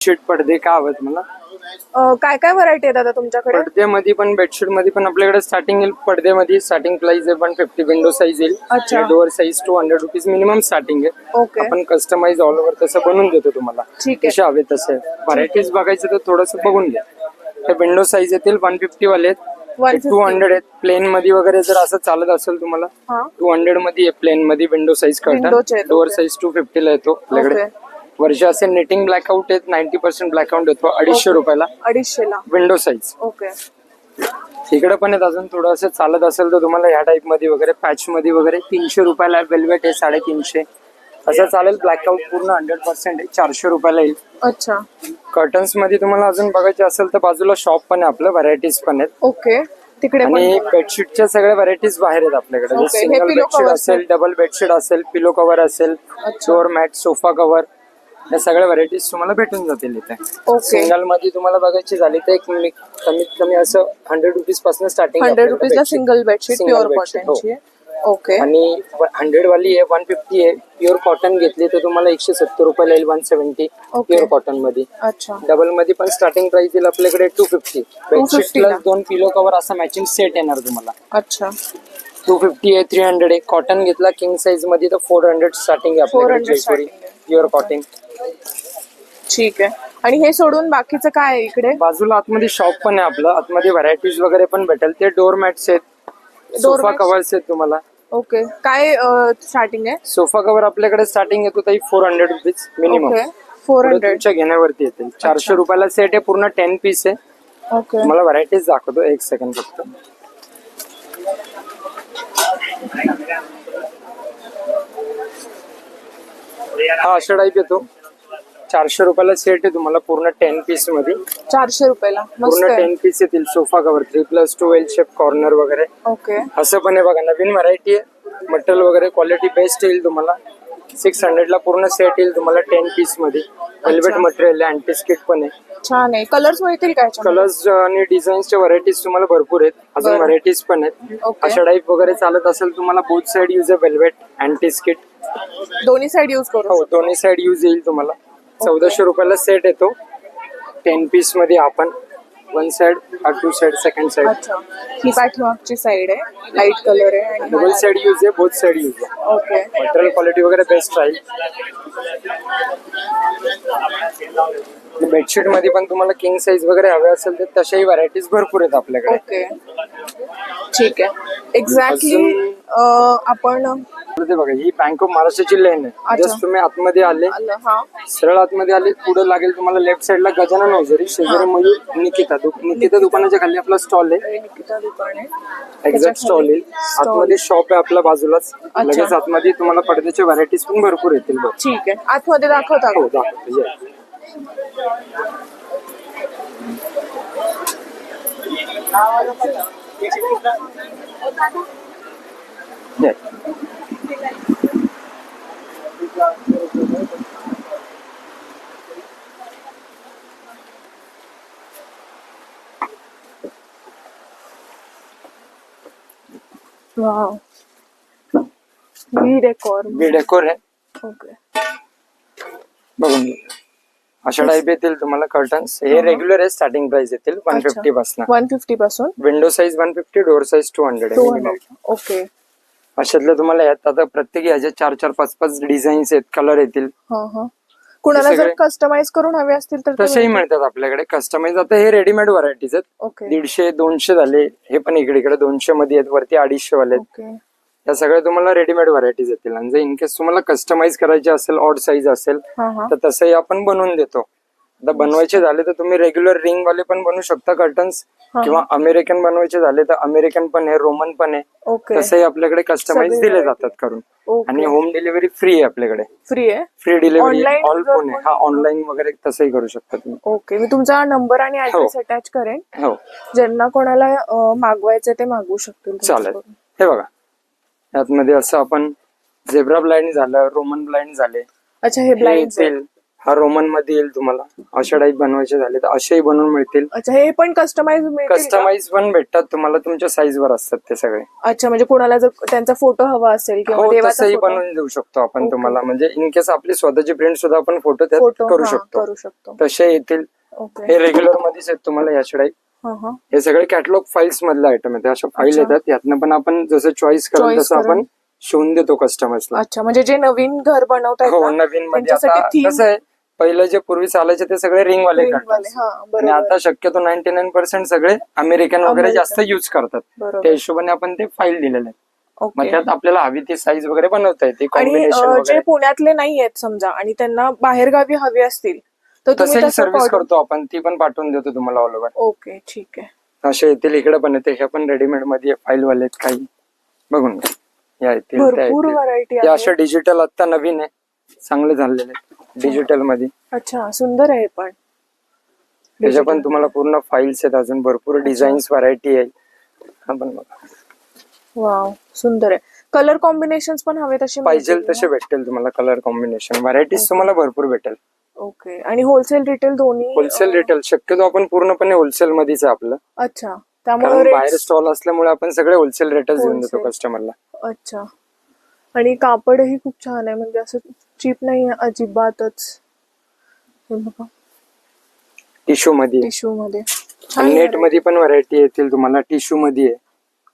Bedsheet पडदे का हवेत मला? काय काय व्हरायटी आहे दादा तुमच्याकडे? पडद्यामध्ये पण बेडशीट मध्ये पण आपल्याकडे स्टार्टिंग येईल. पडद्यामध्ये स्टार्टिंग प्राइस आहे 150. विंडो साईज येईल. अच्छा. Door size 200 rupees minimum starting आहे. ओके. आपण कस्टमाइज ऑल ओव्हर तसं बनवून देतो तुम्हाला. ठीक आहे. जसे हवे तसे. व्हरायटीज बघायचं तर थोडस बघून घ्या. हे विंडो साईज येतील 150 वाले आहेत. 150. 200 आहेत. प्लेन मध्ये वगैरे जर असं चालत असेल तुम्हाला हा. 200 मध्ये आहे. प्लेन मध्ये विंडो साईज विंडोचे आहेत, कर्टन. Door okay. साईज 250 ला येतो आपल्याकडे. ओके. वर्ष असे नेटिंग ब्लॅकआउट आहेत. 90% ब्लॅकआउट येतो 250 रुपयाला 250 ला. Window size. ओके. इकडे पण आहेत अजून थोडं असं चालत असेल तर तुम्हाला ह्या टाइप मध्ये वगैरे पॅच मध्ये वगैरे 300 रुपयाला वेल्वेट आहे 350 असं चालेल. ब्लॅकआउट पूर्ण 100% आहे 400 रुपयाला येईल. अच्छा. कर्टन्स मध्ये तुम्हाला अजून बघायचे असेल तर बाजूला शॉप पण आहे आपलं. व्हरायटीज पण आहेत. ओके. तिकडे आणि पण बेडशीटच्या सगळ्या व्हरायटीज बाहेर आहेत आपल्याकडे. ओके. हे सिंगल pillow बेडशीट covers असेल, डबल बेडशीट असेल, पिलो कव्हर असेल, डोअर मॅट, सोफा कव्हर, या सगळ्या व्हरायटीज तुम्हाला भेटून जातील इथे. ओके. सिंगल मध्ये तुम्हाला बघायची झाली तर एक कमीत कमी असं 100 रुपीज पासून स्टार्टिंग 100 रुपीजला सिंगल बेडशीट प्युअर कॉटनची. ओके. आणि 100 वाली आहे 150 आहे. प्युअर कॉटन घेतली तर तुम्हाला 170 रुपयाला येईल 170 ओके. प्युअर कॉटन मध्ये. अच्छा. डबल मध्ये पण स्टार्टिंग प्राइस येईल आपल्याकडे 250. बेडशीट 250 ला. प्लस 2 पिलो कव्हर असा मॅचिंग सेट येणार तुम्हाला. अच्छा. 250 आहे 300 आहे. कॉटन घेतला किंग साईज मध्ये तर 400 स्टार्टिंग आहे 400 आपल्याकडे. starting आहे. Pure cotton. ठीक आहे. आणि हे सोडून बाकीचं काय आहे इकडे? बाजूला आतमध्ये शॉप पण आहे आपलं. आतमध्ये व्हरायटीज वगैरे पण भेटेल. ते डोर मॅट्स आहेत, सोफा mats? कव्हर्स आहेत तुम्हाला. ओके. काय स्टार्टिंग आहे? सोफा कव्हर आपल्याकडे स्टार्टिंग येतो ताई 400 रुपीज मिनिमम. ओके. 400. तुमच्या घेण्यावरती येतील. 400 रुपयाला सेट आहे. पूर्ण 10 पीस आहे. ओके. तुम्हाला व्हरायटीज दाखवतो एक सेकंड फक्त. हा अशा टाईप येतो. 400 रुपयाला सेट आहे तुम्हाला पूर्ण 10 पीस मध्ये. 400 रुपयाला. मस्त पूर्ण आहे. 10 पीस येतील. Sofa cover 3+2 L shape corner वगैरे ओके. असं पण आहे बघा. नवीन व्हरायटी आहे. मटेरियल वगैरे क्वालिटी बेस्ट येईल तुम्हाला. 600 ला पूर्ण सेट येईल तुम्हाला 10 पीस मध्ये. वेल्वेट मटेरियल आहे. अँटीस्किट पण आहे. छान आहे. कलर्स मिळतील काय? कलर्स आणि डिझाईन्सच्या व्हरायटीज तुम्हाला भरपूर आहेत. अजून बरं. व्हरायटीज पण आहेत. ओके. अशा टाईप वगैरे चालत असेल तुम्हाला बोथ साइड यूज आहे. वेल्वेट अँटीस्किट दोन्ही साइड यूज करू. हो दोन्ही साइड यूज येईल तुम्हाला. 1400 रुपयाला सेट येतो 10 पीस मध्ये. आपण one side, two side, second side. अच्छा. ही पाठीमागची साइड आहे. लाईट कलर आहे आणि डबल साइड यूज आहे. बोथ साइड यूज आहे. ओके. मटेरियल क्वालिटी वगैरे बेस्ट राहील. बेडशीट मध्ये पण तुम्हाला किंग साईज वगैरे हवे असेल तर तशाही व्हरायटीज भरपूर आहेत आपल्याकडे. ओके. ठीक आहे. एक्झॅक्टली आपण ते बघा ही बँक ऑफ महाराष्ट्राची लेन आहे. अच्छा. जस्ट तुम्ही आतमध्ये आले, हा सरळ आतमध्ये आले, पुढे लागेल तुम्हाला लेफ्ट साइडला गजानन हॉजरी, शेजारी मयूर निकिता दुकानाच्या खाली आपला स्टॉल आहे. निकिता दुकान आहे. एक्झॅक्ट स्टॉल येईल. आतमध्ये शॉप आहे आपल्या बाजूलाच. लगेच आतमध्ये तुम्हाला पडद्याच्या व्हरायटीज पण भरपूर येतील बघ. ठीक आहे. आतमध्ये दाखवता का? हो दाखवतो या. या. Wow. We decor. B decor आहे. ओके. बघून घ्या. अशा टाईप येतील तुम्हाला कर्टन्स. हे रेग्युलर आहे. स्टार्टिंग प्राइस येतील 150 पासून. 150 पासून. विंडो साईज 150, डोअर साईज 200 आहे मिनिमम. ओके. अशातलं तुम्हाला यात आता प्रत्येक ह्याच्या 4-4, 5-5 डिझाईन्स आहेत, कलर येतील. कुणाला जर सगळे- कस्टमाइज करून हवे असतील तर ते तसेही मिळतात आपल्याकडे कस्टमाइज. आता हे रेडीमेड व्हरायटीज आहेत. ओके. 150-200 झाले. हे पण इकडे 200 मध्ये आहेत. वरती 250 वाले आहेत. ओके. या सगळ्या तुम्हाला रेडीमेड व्हरायटीज येतील. आणि जर इनकेस तुम्हाला कस्टमाइज करायचे असेल, ऑड साईज असेल हा तर तसंही आपण बनवून देतो. आता बनवायचे झाले तर तुम्ही रेग्युलर रिंग वाले पण बनवू शकता कर्टन्स, किंवा अमेरिकन बनवायचे झाले तर अमेरिकन पण आहे, रोमन पण आहे. ओके. तसंही आपल्याकडे कस्टमाइज सगळे दिले जातात करून. ओके. आणि होम डिलिव्हरी फ्री आहे आपल्याकडे. फ्री आहे. फ्री डिलिव्हरी Online ऑल जर फोन आहे. हा ऑनलाईन वगैरे तसंही करू शकता तुम्ही. ओके. मी तुमचा नंबर आणि ऍड्रेस अटॅच करेन. हो ज्यांना कोणाला मागवायचं ते मागवू शकतील चालेल. तुमच्याकडून. हे बघा यातमध्ये असं आपण झेब्रा ब्लाइंड झालं, रोमन ब्लाइंड झाले. अच्छा. हे ब्लाइंड येतील. हा रोमन मध्ये येईल तुम्हाला. अशा टाईप बनवायचे झाले तर असेही बनवून मिळतील. अच्छा, हे पण कस्टमाइज मिळतील का? कस्टमाइज पण भेटतात तुम्हाला, तुमच्या साईज वर असतात ते सगळे. अच्छा, म्हणजे कोणाला जर त्यांचा फोटो हवा असेल किंवा हो, देवाचा तसंही फोटो बनवून देऊ शकतो आपण ओके. तुम्हाला. म्हणजे इन केस आपली स्वतःची प्रिंट सुद्धा आपण फोटो त्यात फोटो करू शकतो. करू शकतो. तसे येतील. ओके. हे रेग्युलर मध्येच आहेत तुम्हाला याच्या टाईप. हा हा. हे सगळे कॅटलॉग फाईल्स मधले आयटम आहेत. अशा फाईल अच्छा. येतात, यातनं पण आपण जसं चॉईस करेल Choice तसं आपण करून. शिवून देतो कस्टमर्सला. अच्छा, म्हणजे जे नवीन घर बनवतायत हो, ना, नवीन मध्ये त्यांच्यासाठी आता theme कसं आहे, पहिलं जे पूर्वी चालायचे ते सगळे रिंग वाले ring करतात. वाले. हा, आणि बरोबर. आता शक्यतो 99% सगळे अमेरिकन वगैरे अमेरिकन. जास्त युज करतात. बरोबर. त्या हिशोबाने आपण ते फाईल दिलेले आहेत. मग ओके. त्यात आपल्याला हवी ती साईज वगैरे बनवता येते, आणि कॉम्बिनेशन जे वगैरे. पुण्यातले नाही आहेत समजा आणि त्यांना बाहेरगावी हवे असतील तर तुम्ही तसंही तसं सर्व्हिस order- करतो आपण, ती पण पाठवून देतो तुम्हाला ऑल ओव्हर. ओके, ठीक आहे. असे येतील, इकडे पण येते. हे पण रेडीमेड मध्ये फाईल वाले आहेत काही, बघून घ्या. या येतील, त्या भरपूर येतील. व्हरायटी हे अशा आहे. डिजिटल आता नवीन आहे, चांगले झालेले डिजिटल मध्ये. अच्छा, सुंदर आहे पण. त्याच्या पण Digital. तुम्हाला पूर्ण फाईल्स आहेत, अजून भरपूर डिझाईन्स व्हरायटी आहे. आपण बघा, वाव, सुंदर आहे. कलर कॉम्बिनेशन पण हवे तसे पाहिजे मिळतील तसे ना? भेटतील तुम्हाला. कलर कॉम्बिनेशन व्हरायटीज तुम्हाला भरपूर भेटेल. ओके. आणि होलसेल रिटेल दोन्ही होलसेल रिटेल शक्यतो आपण पूर्णपणे होलसेल मध्येच आहे आपलं. अच्छा, त्यामुळे कारण बाहेर रेट्स स्टॉल असल्यामुळे आपण सगळे होलसेल रेटच देऊन देतो Wholesale. कस्टमरला. अच्छा. आणि कापडही खूप छान आहे, म्हणजे असं चीप नाही आहे अजिबातच. हे बघा, टिश्यू मध्ये, टिश्यू मध्ये छान नेट variety. मध्ये पण व्हरायटी येतील तुम्हाला. टिश्यू मध्ये आहे.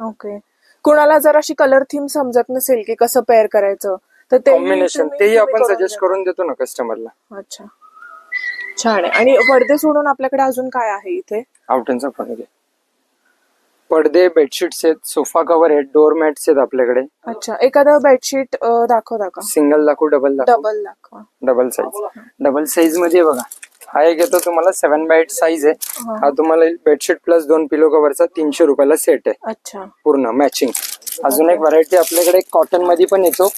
ओके. कोणाला जर अशी कलर थीम समजत नसेल की कसं पेअर करायचं तर कॉम्बिनेशन तेही आपण सजेस्ट करून देतो ना कस्टमरला. अच्छा, छान आहे. आणि पडदे सोडून आपल्याकडे अजून काय आहे इथे? आउटनचा पडदे, पडदे, बेडशीट्स आहेत, सोफा कव्हर आहेत, डोअर मॅट्स आहेत आपल्याकडे. अच्छा, एखादं बेडशीट दाखवता का? सिंगल दाखवू, डबल दाखवू? डबल दाखवा. Double size. डबल साईज मध्ये बघा, हा एक येतो तुम्हाला 7x8 साईज आहे. हा. हा तुम्हाला बेडशीट प्लस 2 पिलो कव्हरचा 300 रुपयाला सेट आहे, अच्छा. पूर्ण मॅचिंग. अजून एक व्हरायटी आपल्याकडे कॉटन मध्ये पण येतो.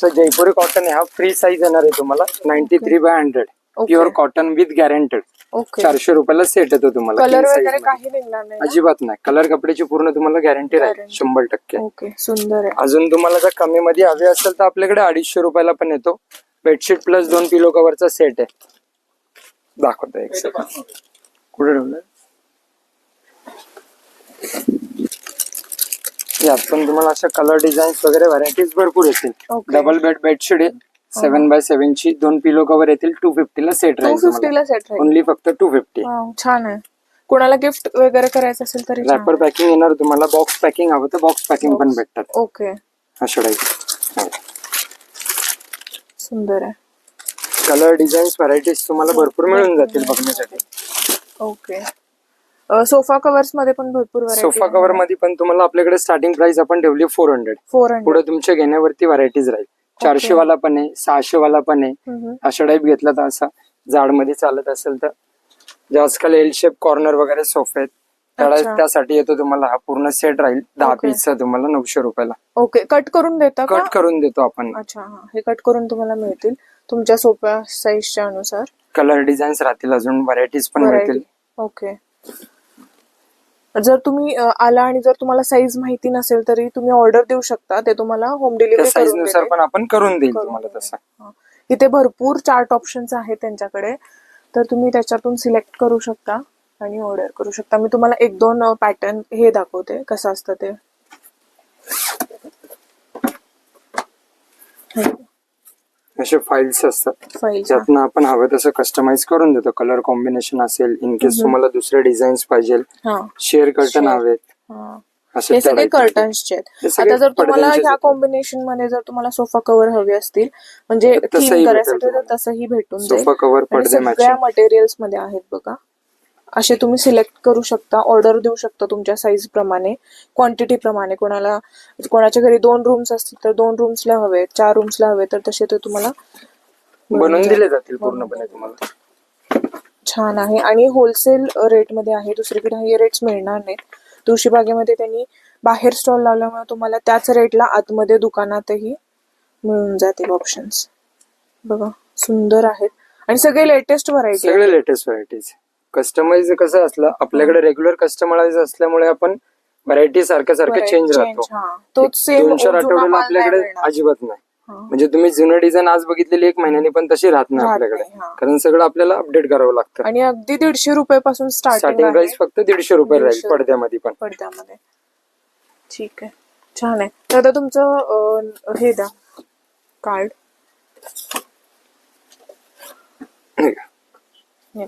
जयपुरी कॉटन आहे, हा फ्री साईज येणार आहे तुम्हाला. 93/100 pure cotton with guaranteed. Okay. 400 रुपयाला सेट येतो तुम्हाला. कलर king size वगैरे मध्ये. काही निघणार नाही ना? अजिबात नाही. कलर कपड्याची पूर्ण तुम्हाला गॅरंटी राहील Guarantee. 100%. ओके, सुंदर आहे. अजून तुम्हाला जर कमी मध्ये हवे असेल तर आपल्याकडे 250 रुपयाला पण येतो. बेडशीट प्लस 2 पिलो कव्हरचा सेट आहे. दाखवतो एक सेकंड. कुठे ठेवलं? यात पण तुम्हाला अशा कलर डिझाईन्स वगैरे व्हरायटीज भरपूर येतील. Okay. डबल बेड बेडशीट आहे 7x7 ची, 2 पिलो कव्हर येतील. 250 ला सेट राहील. 250 ला सेट राहील. ओनली फक्त 250. वाव, छान आहे. कोणाला गिफ्ट वगैरे करायचं असेल तरी छान रॅपर आहे. पॅकिंग येणार तुम्हाला. बॉक्स पॅकिंग हवं तर बॉक्स पॅकिंग पण भेटतात. ओके, अशा टाईप सुंदर आहे. कलर डिझाईन्स व्हरायटीज तुम्हाला भरपूर मिळून जातील बघण्यासाठी. ओके. सोफा कव्हर्स मध्ये पण भरपूर व्हरायटी. सोफा कव्हर मध्ये पण तुम्हाला आपल्याकडे स्टार्टिंग प्राइस आपण ठेवली 400. 400. पुढे तुमच्या घेण्यावरती व्हरायटीज राहील. 400 वाला पण आहे, 600 वाला पण आहे. अशा टाईप घेतला तर असा जाड मध्ये चालत असेल तर, जे आजकाल एल शेप कॉर्नर वगैरे सोफे आहेत अच्छा. त्यासाठी येतो तुम्हाला हा पूर्ण सेट राहील. 10 ओके. पीसचा तुम्हाला 900 रुपयाला. ओके, कट करून देता का? कट करून देतो आपण. अच्छा, हा, हे कट करून तुम्हाला मिळतील तुमच्या सोप्या साईजच्या अनुसार. कलर डिझाईन्स राहतील, अजून व्हरायटीज पण Variety. मिळतील. ओके. जर तुम्ही आला आणि जर तुम्हाला साईज माहिती नसेल तरी तुम्ही ऑर्डर देऊ शकता, ते तुम्हाला होम त्या डिलिव्हरी साईज करून नुसार देते. पण आपण करून देईल करून तुम्हाला देते. तसं. हा. इथे भरपूर चार्ट ऑप्शन्स आहेत त्यांच्याकडे, तर तुम्ही त्याच्यातून सिलेक्ट करू शकता आणि ऑर्डर करू शकता. मी तुम्हाला 1-2 पॅटर्न हे दाखवते कसं असतं ते. असे फाईल्स असतात, फाईल. त्यातनं आपण हवं तसं कस्टमाइज करून देतो. कलर कॉम्बिनेशन असेल, इन केस तुम्हाला दुसरे डिझाईन्स पाहिजे, हा. Share curtain Share. हवेत, हा. असे हे त्या सगळे type मध्ये. कर्टन्सचे आहेत. हे सगळे आता जर तुम्हाला पडद्यांचेच ह्या आहेत. कॉम्बिनेशन मध्ये जर तुम्हाला सोफा कव्हर हवे असतील म्हणजे तर तसंही थीम भेटेल करायसाठी तर तुम्हाला. तसंही भेटून जाईल. सोफा कव्हर, आणि पडदे सगळ्या मॅचिंग. मटेरियल्स मध्ये आहेत बघा. असे तुम्ही सिलेक्ट करू शकता, ऑर्डर देऊ शकता तुमच्या साईज प्रमाणे, क्वांटिटी प्रमाणे. कोणाच्या घरी 2 रूम्स असतील तर 2 रूम्सला हवे, 4 रूम्सला हवे तर तसे ते तुम्हाला बनवून दिले जातील पूर्णपणे तुम्हाला. छान आहे. आणि होलसेल रेट मध्ये आहे, दुसरीकडे हे रेट्स मिळणार नाहीत. तुळशीबागेमध्ये त्यांनी बाहेर स्टॉल लावल्यामुळे तुम्हाला त्याच रेटला आतमध्ये दुकानातही मिळून जातील ऑप्शन्स. बघा, सुंदर आहेत आणि सगळे लेटेस्ट व्हरायटी. सगळे लेटेस्ट व्हरायटीज. कस्टमाइज कसं असलं, आपल्याकडे रेग्युलर कस्टमाइज असल्यामुळे आपण व्हरायटी सारखं चेंज राहतो. तोच सेम 2-4 आठवड्याला आपल्याकडे अजिबात नाही. हा. म्हणजे तुम्ही जुनं डिझाईन आज बघितलेली 1 महिन्याने पण तशी राहत नाही राहत आपल्याकडे, नाही, हा. कारण सगळं आपल्याला अपडेट करावं लागतं. आणि अगदी 150 रुपयापासून स्टार्टिंग स्टार्टिंग आहे प्राइस फक्त 150 रुपये राहील 150 रुपये. पडद्यामध्ये पण. पडद्यामध्ये. ठीक आहे, छान आहे. तर आता तुमचं हे द्या कार्ड. हे का? हे.